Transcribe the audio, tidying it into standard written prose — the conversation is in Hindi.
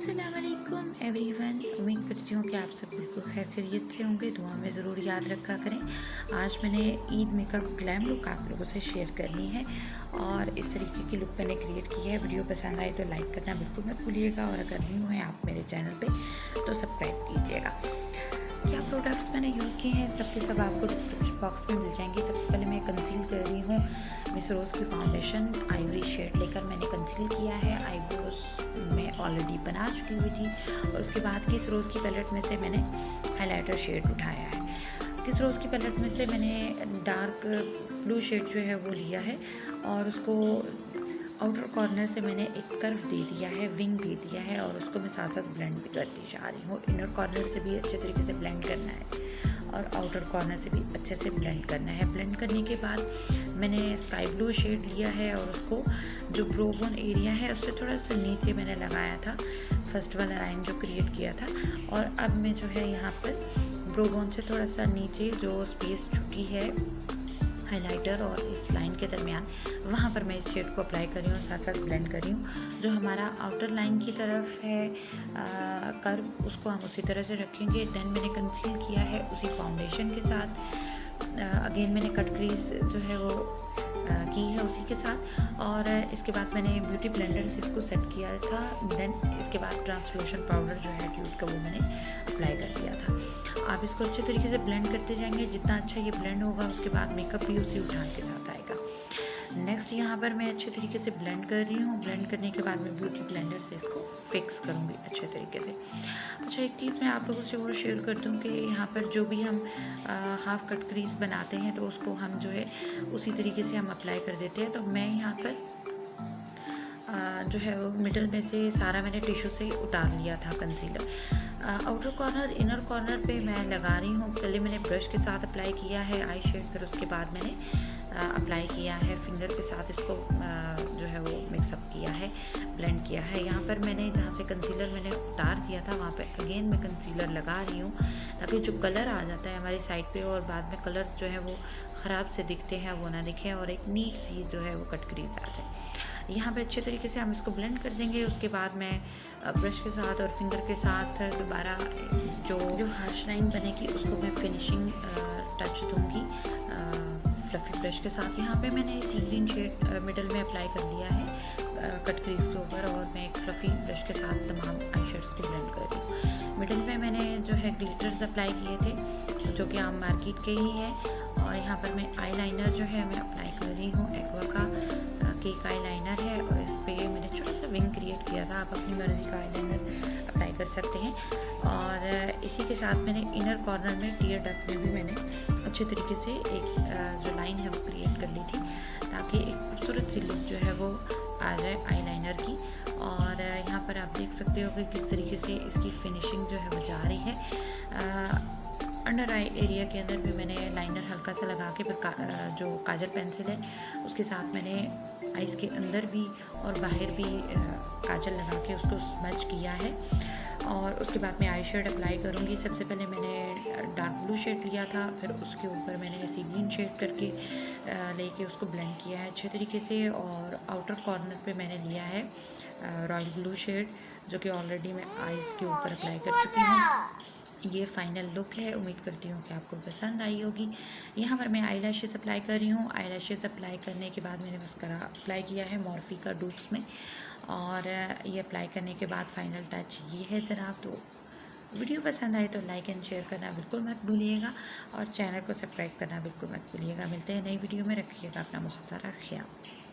अस्सलामुअलैकुम एवरीवन। उम्मीद करती हूँ कि आप सब बिल्कुल खैर खैरियत से होंगे। दुआ में ज़रूर याद रखा करें। आज मैंने ईद मेकअप ग्लैम लुक आप लोगों से शेयर करनी है और इस तरीके की लुक मैंने क्रिएट की है। वीडियो पसंद आए तो लाइक करना बिल्कुल मत भूलिएगा और अगर न्यू है आप मेरे चैनल पे तो सब्सक्राइब कीजिएगा। क्या प्रोडक्ट्स मैंने यूज़ किए हैं सबके सब आपको डिस्क्रिप्शन बॉक्स में मिल जाएंगे। सबसे पहले मैं कंसील कर रही हूँ मिस रोज़ की फाउंडेशन आइवरी शेड लेकर मैंने कंसील किया है। आईब्रोज में ऑलरेडी बना चुकी हुई थी और उसके बाद किस रोज़ की पैलेट में से मैंने हाइलाइटर शेड उठाया है। किस रोज़ की पैलेट में से मैंने डार्क ब्लू शेड जो है वो लिया है और उसको आउटर कॉर्नर से मैंने एक कर्व दे दिया है, विंग दे दिया है और उसको मैं साथ साथ ब्लेंड भी करती जा रही हूँ। इनर कॉर्नर से भी अच्छे तरीके से ब्लेंड करना है और आउटर कॉर्नर से भी अच्छे से ब्लेंड करना है। ब्लेंड करने के बाद मैंने स्काई ब्लू शेड लिया है और उसको जो ब्रो बोन एरिया है उससे थोड़ा सा नीचे मैंने लगाया था, फर्स्ट वाला लाइन जो क्रिएट किया था। और अब मैं जो है यहाँ पर ब्रो बोन से थोड़ा सा नीचे जो स्पेस चुकी है हाइलाइटर और इस लाइन के दरमियान, वहाँ पर मैं इस शेड को अप्लाई कर रही हूँ, साथ साथ ब्लेंड कर रही हूँ। जो हमारा आउटर लाइन की तरफ है कर्व, उसको हम उसी तरह से रखेंगे। देन मैंने कंसील किया है उसी फाउंडेशन के साथ। अगेन मैंने कट क्रीज जो है वो की है उसी के साथ और इसके बाद मैंने ब्यूटी ब्लेंडर से इसको सेट किया था। देन इसके बाद ट्रांसलूशन पाउडर जो है ट्यूब का वो मैंने अप्लाई कर दिया था। आप इसको अच्छे तरीके से ब्लेंड करते जाएंगे। जितना अच्छा ये ब्लेंड होगा उसके बाद मेकअप भी उसी उठान के साथ आएगा। नेक्स्ट यहाँ पर मैं अच्छे तरीके से ब्लेंड कर रही हूँ। ब्लेंड करने के बाद मैं ब्यूटी ब्लेंडर से इसको फिक्स करूँगी अच्छे तरीके से। अच्छा, एक चीज़ मैं आप लोगों से और शेयर कर दूँ कि यहाँ पर जो भी हम हाफ कट क्रीज बनाते हैं तो उसको हम जो है उसी तरीके से हम अप्लाई कर देते हैं। तो मैं यहाँ पर जो है वो मिडल में से सारा मैंने टिश्यू से उतार लिया था concealer. Outer corner inner corner पे मैं लगा रही हूँ। पहले मैंने ब्रश के साथ अप्लाई किया है आई शेड, फिर उसके बाद मैंने अप्लाई किया है फिंगर के साथ। इसको जो है वो मिक्सअप किया है, ब्लेंड किया है। यहाँ पर मैंने जहाँ से कंसीलर मैंने उतार दिया था वहाँ पे अगेन मैं कंसीलर लगा रही हूँ ताकि जो कलर आ जाता है हमारी साइड पे और बाद में कलर जो है वो ख़राब से दिखते हैं वो ना दिखे और एक नीट सी जो है वो कट क्रीज आ जाए। यहाँ पे अच्छे तरीके से हम इसको ब्लेंड कर देंगे। उसके बाद मैं ब्रश के साथ और फिंगर के साथ दोबारा जो हार्श लाइन बनेगी उसको मैं फिनिशिंग टच दूँगी फ्लफ़ी ब्रश के साथ। यहाँ पे मैंने सी ग्रीन शेड मिडल में अप्लाई कर लिया है कट क्रीज के ऊपर और मैं एक फ्लफ़ी ब्रश के साथ तमाम आई शेड्स को ब्लेंड कर रही हूँ। मिडल में मैंने जो है ग्लिटर्स अप्लाई किए थे जो कि आम मार्केट के ही हैं और यहाँ पर मैं आई लाइनर जो है मैं अप्लाई कर रही हूँ। एक्वा का केक आई लाइनर है और इस पर मैंने छोटा सा विंग क्रिएट किया था। आप अपनी मर्ज़ी का आई लाइनर अप्लाई कर सकते हैं। और इसी के साथ मैंने इनर कॉर्नर में टीयर डक में भी मैंने अच्छे तरीके से एक जो लाइन है वो क्रिएट कर ली थी ताकि एक खूबसूरत सी लुक जो है वो आ जाए आई लाइनर की। और यहाँ पर आप देख सकते हो कि किस तरीके से इसकी फिनिशिंग जो है वो जा रही है। अंडर आई एरिया के अंदर भी मैंने लाइनर हल्का सा लगा के फिर जो काजल पेंसिल है उसके साथ मैंने आइज़ के अंदर भी और बाहर भी काजल लगा के उसको स्मज किया है। और उसके बाद मैं आई शेड अप्लाई करूँगी। सबसे पहले मैंने डार्क ब्लू शेड लिया था, फिर उसके ऊपर मैंने सी ग्रीन शेड करके लेके उसको ब्लेंड किया है अच्छे तरीके से। और आउटर कॉर्नर पे मैंने लिया है रॉयल ब्लू शेड जो कि ऑलरेडी मैं आइज़ के ऊपर अप्लाई कर चुकी हूँ। ये फाइनल लुक है। उम्मीद करती हूँ कि आपको पसंद आई होगी। यहाँ पर मैं आई लैशेज़ अप्लाई कर रही हूँ। आई लैशेज़ अप्लाई करने के बाद मैंने मस्करा अप्लाई किया है मॉर्फी का डूब्स में और ये अप्लाई करने के बाद फाइनल टच ये है जनाब। तो वीडियो पसंद आए तो लाइक एंड शेयर करना बिल्कुल मत भूलिएगा और चैनल को सब्सक्राइब करना बिल्कुल मत भूलिएगा। मिलते हैं नई वीडियो में। रखिएगा अपना बहुत सारा ख्याल।